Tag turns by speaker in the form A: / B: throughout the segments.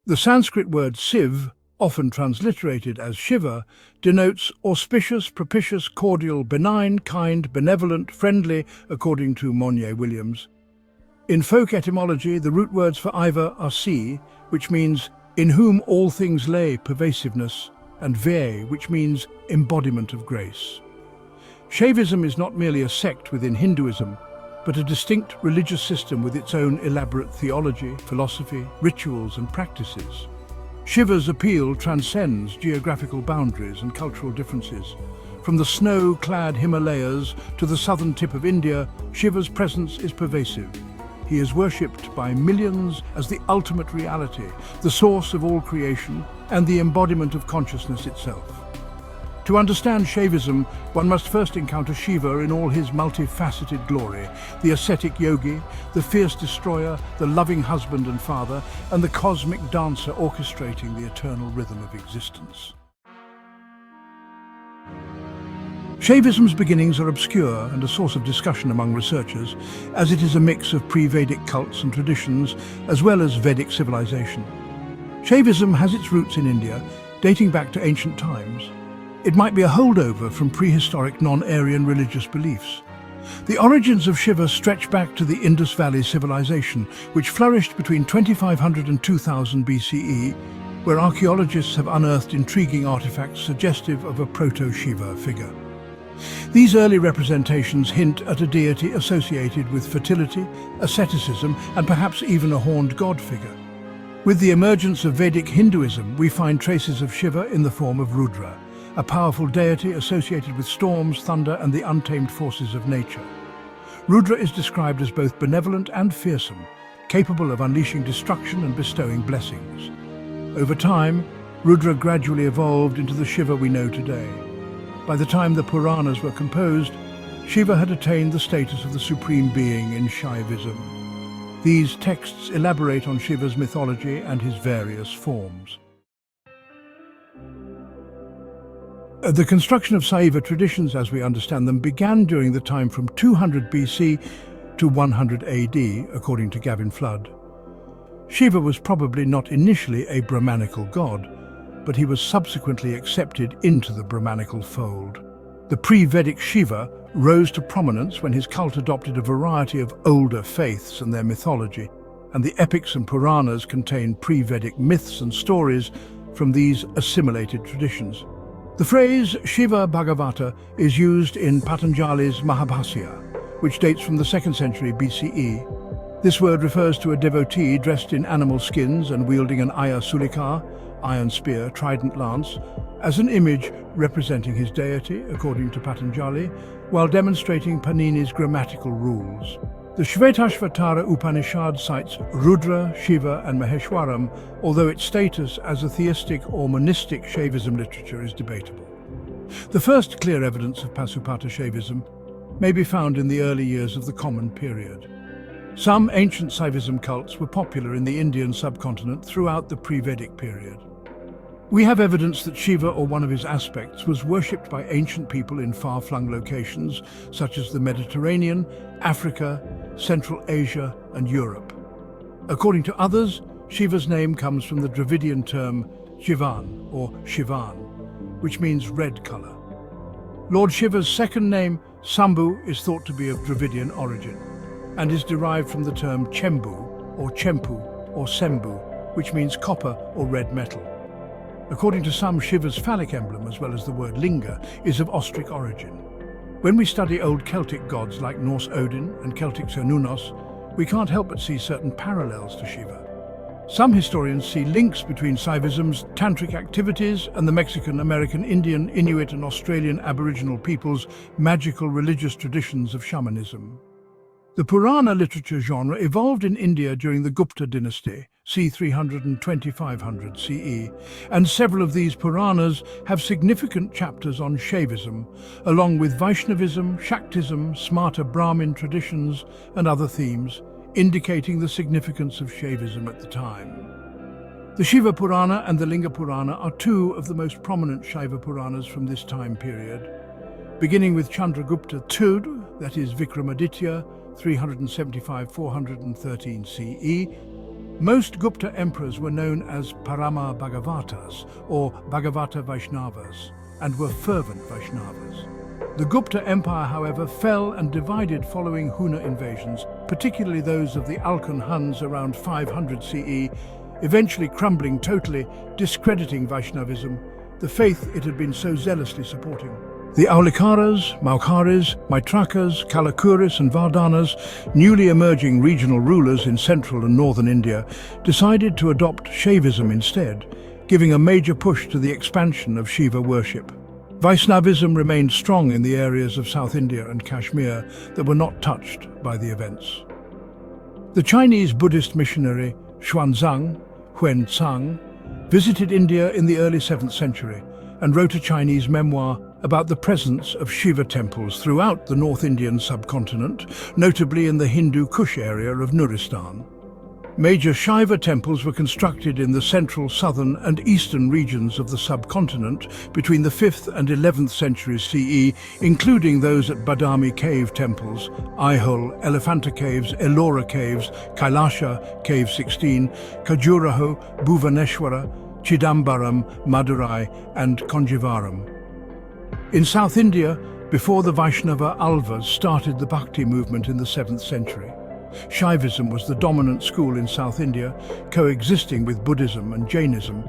A: The Sanskrit word Siv, often transliterated as Shiva, denotes auspicious, propitious, cordial, benign, kind, benevolent, friendly, according to Monnier Williams. In folk etymology, the root words for Iva are Si, which means in whom all things lay pervasiveness, and Ve, which means embodiment of grace. Shaivism is not merely a sect within Hinduism, but a distinct religious system with its own elaborate theology, philosophy, rituals and practices. Shiva's appeal transcends geographical boundaries and cultural differences. From the snow-clad Himalayas to the southern tip of India, Shiva's presence is pervasive. He is worshipped by millions as the ultimate reality, the source of all creation, and the embodiment of consciousness itself. To understand Shaivism, one must first encounter Shiva in all his multifaceted glory, the ascetic yogi, the fierce destroyer, the loving husband and father, and the cosmic dancer orchestrating the eternal rhythm of existence. Shaivism's beginnings are obscure and a source of discussion among researchers, as it is a mix of pre-Vedic cults and traditions, as well as Vedic civilization. Shaivism has its roots in India, dating back to ancient times. It might be a holdover from prehistoric non-Aryan religious beliefs. The origins of Shiva stretch back to the Indus Valley Civilization, which flourished between 2500 and 2000 BCE, where archaeologists have unearthed intriguing artifacts suggestive of a proto-Shiva figure. These early representations hint at a deity associated with fertility, asceticism, and perhaps even a horned god figure. With the emergence of Vedic Hinduism, we find traces of Shiva in the form of Rudra, a powerful deity associated with storms, thunder, and the untamed forces of nature. Rudra is described as both benevolent and fearsome, capable of unleashing destruction and bestowing blessings. Over time, Rudra gradually evolved into the Shiva we know today. By the time the Puranas were composed, Shiva had attained the status of the supreme being in Shaivism. These texts elaborate on Shiva's mythology and his various forms. The construction of Saiva traditions, as we understand them, began during the time from 200 BC to 100 AD, according to Gavin Flood. Shiva was probably not initially a Brahmanical god, but he was subsequently accepted into the Brahmanical fold. The pre-Vedic Shiva rose to prominence when his cult adopted a variety of older faiths and their mythology, and the epics and Puranas contain pre-Vedic myths and stories from these assimilated traditions. The phrase Shiva Bhagavata is used in Patanjali's Mahabhasya, which dates from the 2nd century BCE. This word refers to a devotee dressed in animal skins and wielding an Aya Sulikar, iron spear, trident lance, as an image representing his deity, according to Patanjali, while demonstrating Panini's grammatical rules. The Shvetashvatara Upanishad cites Rudra, Shiva and Maheshwaram, although its status as a theistic or monistic Shaivism literature is debatable. The first clear evidence of Pasupata Shaivism may be found in the early years of the Common Period. Some ancient Shaivism cults were popular in the Indian subcontinent throughout the pre-Vedic period. We have evidence that Shiva, or one of his aspects, was worshipped by ancient people in far-flung locations such as the Mediterranean, Africa, Central Asia and Europe. According to others, Shiva's name comes from the Dravidian term Jivan or Shivan, which means red color. Lord Shiva's second name, Sambhu, is thought to be of Dravidian origin and is derived from the term Chembu or Chempu or Sembu, which means copper or red metal. According to some, Shiva's phallic emblem, as well as the word linga, is of Austric origin. When we study old Celtic gods like Norse Odin and Celtic Cernunnos, we can't help but see certain parallels to Shiva. Some historians see links between Shaivism's tantric activities and the Mexican, American, Indian, Inuit and Australian Aboriginal peoples' magical religious traditions of shamanism. The Purana literature genre evolved in India during the Gupta dynasty, c. 300 and 2500 CE, and several of these Puranas have significant chapters on Shaivism, along with Vaishnavism, Shaktism, Smarta Brahmin traditions, and other themes, indicating the significance of Shaivism at the time. The Shiva Purana and the Linga Purana are two of the most prominent Shaiva Puranas from this time period. Beginning with Chandragupta II, that is Vikramaditya, 375-413 CE, Most Gupta emperors were known as Parama Bhagavatas or Bhagavata Vaishnavas and were fervent Vaishnavas. The Gupta Empire, however, fell and divided following Huna invasions, particularly those of the Alkan Huns around 500 CE, eventually crumbling totally, discrediting Vaishnavism, the faith it had been so zealously supporting. The Aulikaras, Maukharis, Maitrakas, Kalakuris and Vardhanas, newly emerging regional rulers in central and northern India, decided to adopt Shaivism instead, giving a major push to the expansion of Shiva worship. Vaishnavism remained strong in the areas of South India and Kashmir that were not touched by the events. The Chinese Buddhist missionary Xuanzang, Huenzang, visited India in the early 7th century and wrote a Chinese memoir about the presence of Shiva temples throughout the North Indian subcontinent, notably in the Hindu Kush area of Nuristan. Major Shiva temples were constructed in the central, southern and eastern regions of the subcontinent between the 5th and 11th centuries CE, including those at Badami cave temples, Aihole, Elephanta caves, Ellora caves, Kailasha, Cave 16, Khajuraho, Bhuvaneshwara, Chidambaram, Madurai and Conjeevaram. In South India, before the Vaishnava Alvas started the Bhakti movement in the 7th century, Shaivism was the dominant school in South India, coexisting with Buddhism and Jainism,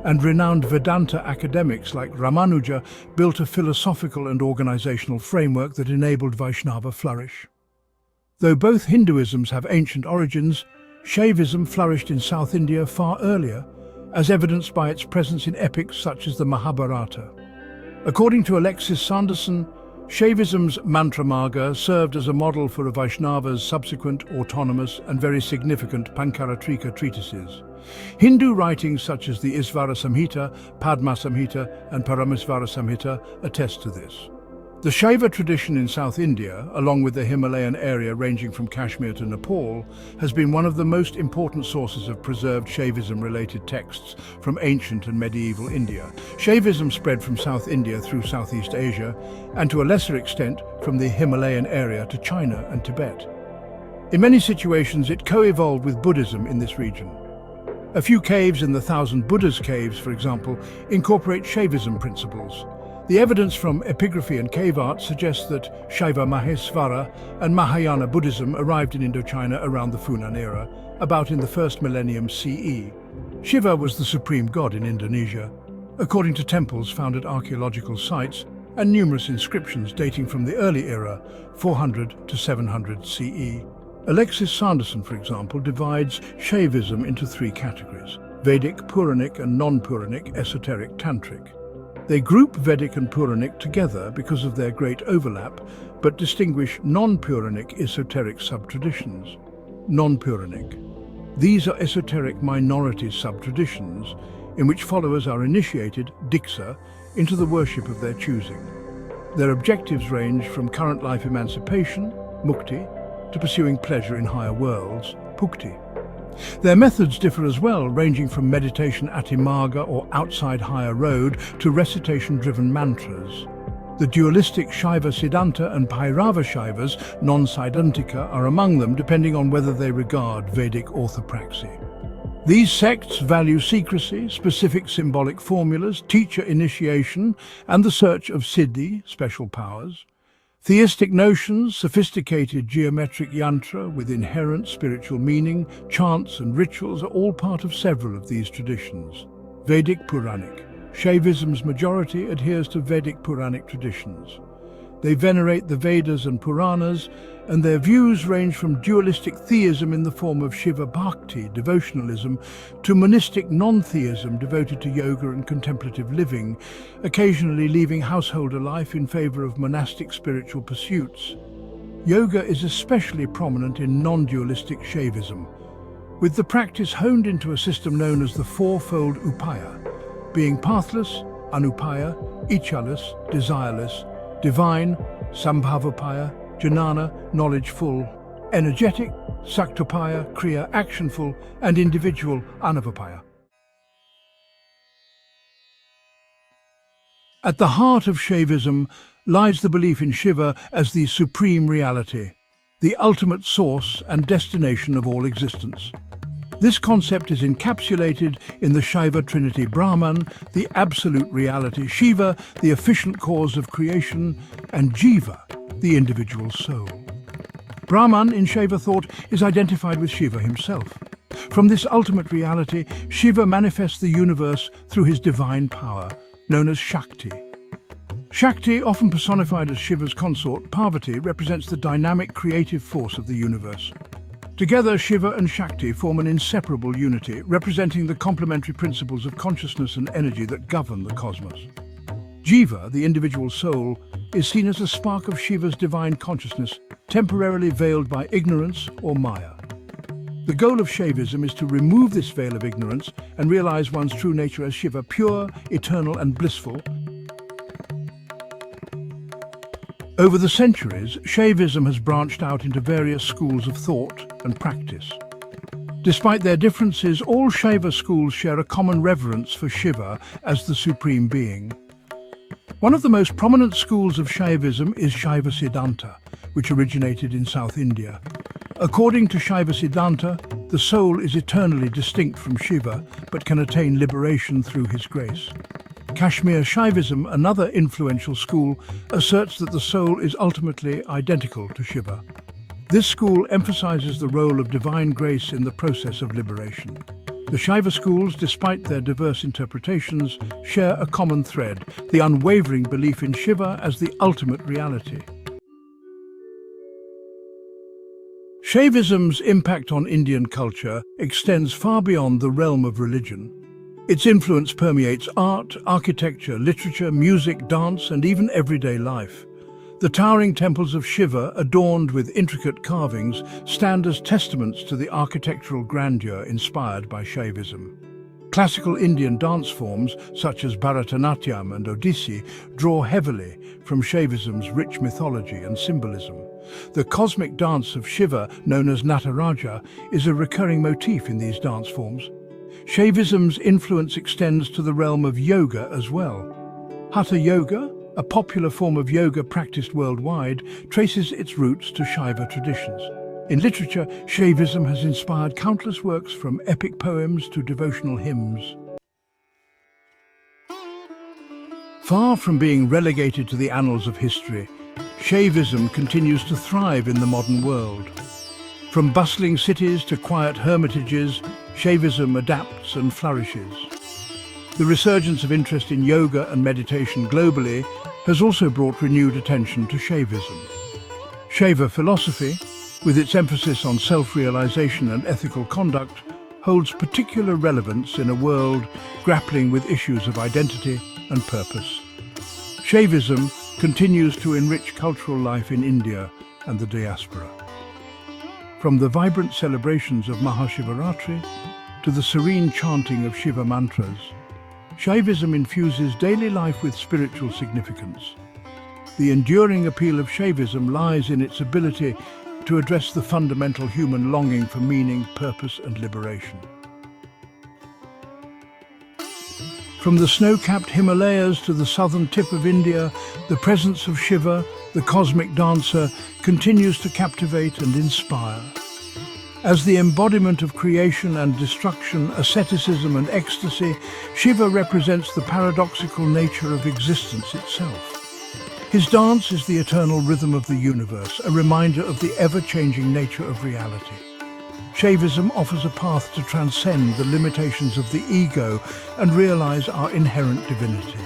A: and renowned Vedanta academics like Ramanuja built a philosophical and organizational framework that enabled Vaishnava flourish. Though both Hinduisms have ancient origins, Shaivism flourished in South India far earlier, as evidenced by its presence in epics such as the Mahabharata. According to Alexis Sanderson, Shaivism's Mantra Marga served as a model for a Vaishnava's subsequent autonomous and very significant Pankaratrika treatises. Hindu writings such as the Isvara Samhita, Padma Samhita and Paramesvara Samhita attest to this. The Shaiva tradition in South India, along with the Himalayan area ranging from Kashmir to Nepal, has been one of the most important sources of preserved Shaivism-related texts from ancient and medieval India. Shaivism spread from South India through Southeast Asia, and to a lesser extent from the Himalayan area to China and Tibet. In many situations, it co-evolved with Buddhism in this region. A few caves in the Thousand Buddhas caves, for example, incorporate Shaivism principles. The evidence from epigraphy and cave art suggests that Shaiva Mahesvara and Mahayana Buddhism arrived in Indochina around the Funan era, about in the 1st millennium CE. Shiva was the supreme god in Indonesia, according to temples found at archaeological sites and numerous inscriptions dating from the early era, 400 to 700 CE. Alexis Sanderson, for example, divides Shaivism into 3 categories: Vedic, Puranic and non-Puranic, esoteric, tantric. They group Vedic and Puranic together because of their great overlap, but distinguish non-Puranic esoteric sub-traditions. Non-Puranic. These are esoteric minority sub-traditions in which followers are initiated, diksha, into the worship of their choosing. Their objectives range from current life emancipation, mukti, to pursuing pleasure in higher worlds, bhukti. Their methods differ as well, ranging from meditation atimarga or outside higher road to recitation-driven mantras. The dualistic Shaiva Siddhanta and Bhairava Shaivas, non-Siddhantika, are among them, depending on whether they regard Vedic orthopraxy. These sects value secrecy, specific symbolic formulas, teacher initiation, and the search of siddhi, special powers. Theistic notions, sophisticated geometric yantra with inherent spiritual meaning, chants and rituals are all part of several of these traditions. Vedic Puranic. Shaivism's majority adheres to Vedic Puranic traditions. They venerate the Vedas and Puranas, and their views range from dualistic theism in the form of Shiva Bhakti, devotionalism, to monistic non-theism devoted to yoga and contemplative living, occasionally leaving householder life in favor of monastic spiritual pursuits. Yoga is especially prominent in non-dualistic Shaivism, with the practice honed into a system known as the fourfold upaya, being pathless, anupaya, ichaless, desireless, divine, sambhavapaya, jnana, knowledge-full, energetic, saktopaya, kriya, actionful, and individual, anavapaya. At the heart of Shaivism lies the belief in Shiva as the supreme reality, the ultimate source and destination of all existence. This concept is encapsulated in the Shaiva trinity: Brahman, the absolute reality; Shiva, the efficient cause of creation; and Jiva, the individual soul. Brahman, in Shaiva thought, is identified with Shiva himself. From this ultimate reality, Shiva manifests the universe through his divine power, known as Shakti. Shakti, often personified as Shiva's consort, Parvati, represents the dynamic creative force of the universe. Together, Shiva and Shakti form an inseparable unity, representing the complementary principles of consciousness and energy that govern the cosmos. Jiva, the individual soul, is seen as a spark of Shiva's divine consciousness, temporarily veiled by ignorance or Maya. The goal of Shaivism is to remove this veil of ignorance and realize one's true nature as Shiva, pure, eternal, and blissful. Over the centuries, Shaivism has branched out into various schools of thought and practice. Despite their differences, all Shaiva schools share a common reverence for Shiva as the supreme being. One of the most prominent schools of Shaivism is Shaiva Siddhanta, which originated in South India. According to Shaiva Siddhanta, the soul is eternally distinct from Shiva, but can attain liberation through his grace. Kashmir Shaivism, another influential school, asserts that the soul is ultimately identical to Shiva. This school emphasizes the role of divine grace in the process of liberation. The Shaiva schools, despite their diverse interpretations, share a common thread: the unwavering belief in Shiva as the ultimate reality. Shaivism's impact on Indian culture extends far beyond the realm of religion. Its influence permeates art, architecture, literature, music, dance, and even everyday life. The towering temples of Shiva, adorned with intricate carvings, stand as testaments to the architectural grandeur inspired by Shaivism. Classical Indian dance forms, such as Bharatanatyam and Odissi, draw heavily from Shaivism's rich mythology and symbolism. The cosmic dance of Shiva, known as Nataraja, is a recurring motif in these dance forms. Shaivism's influence extends to the realm of yoga as well. Hatha Yoga, a popular form of yoga practiced worldwide, traces its roots to Shaiva traditions. In literature, Shaivism has inspired countless works, from epic poems to devotional hymns. Far from being relegated to the annals of history, Shaivism continues to thrive in the modern world. From bustling cities to quiet hermitages, Shaivism adapts and flourishes. The resurgence of interest in yoga and meditation globally has also brought renewed attention to Shaivism. Shaiva philosophy, with its emphasis on self-realization and ethical conduct, holds particular relevance in a world grappling with issues of identity and purpose. Shaivism continues to enrich cultural life in India and the diaspora. From the vibrant celebrations of Mahashivaratri to the serene chanting of Shiva mantras, Shaivism infuses daily life with spiritual significance. The enduring appeal of Shaivism lies in its ability to address the fundamental human longing for meaning, purpose, and liberation. From the snow-capped Himalayas to the southern tip of India, the presence of Shiva, the cosmic dancer, continues to captivate and inspire. As the embodiment of creation and destruction, asceticism and ecstasy, Shiva represents the paradoxical nature of existence itself. His dance is the eternal rhythm of the universe, a reminder of the ever-changing nature of reality. Shaivism offers a path to transcend the limitations of the ego and realize our inherent divinity.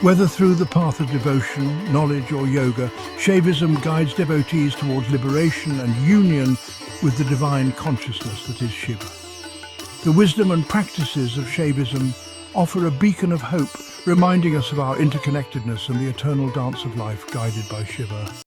A: Whether through the path of devotion, knowledge, or yoga, Shaivism guides devotees towards liberation and union with the divine consciousness that is Shiva. The wisdom and practices of Shaivism offer a beacon of hope, reminding us of our interconnectedness and the eternal dance of life guided by Shiva.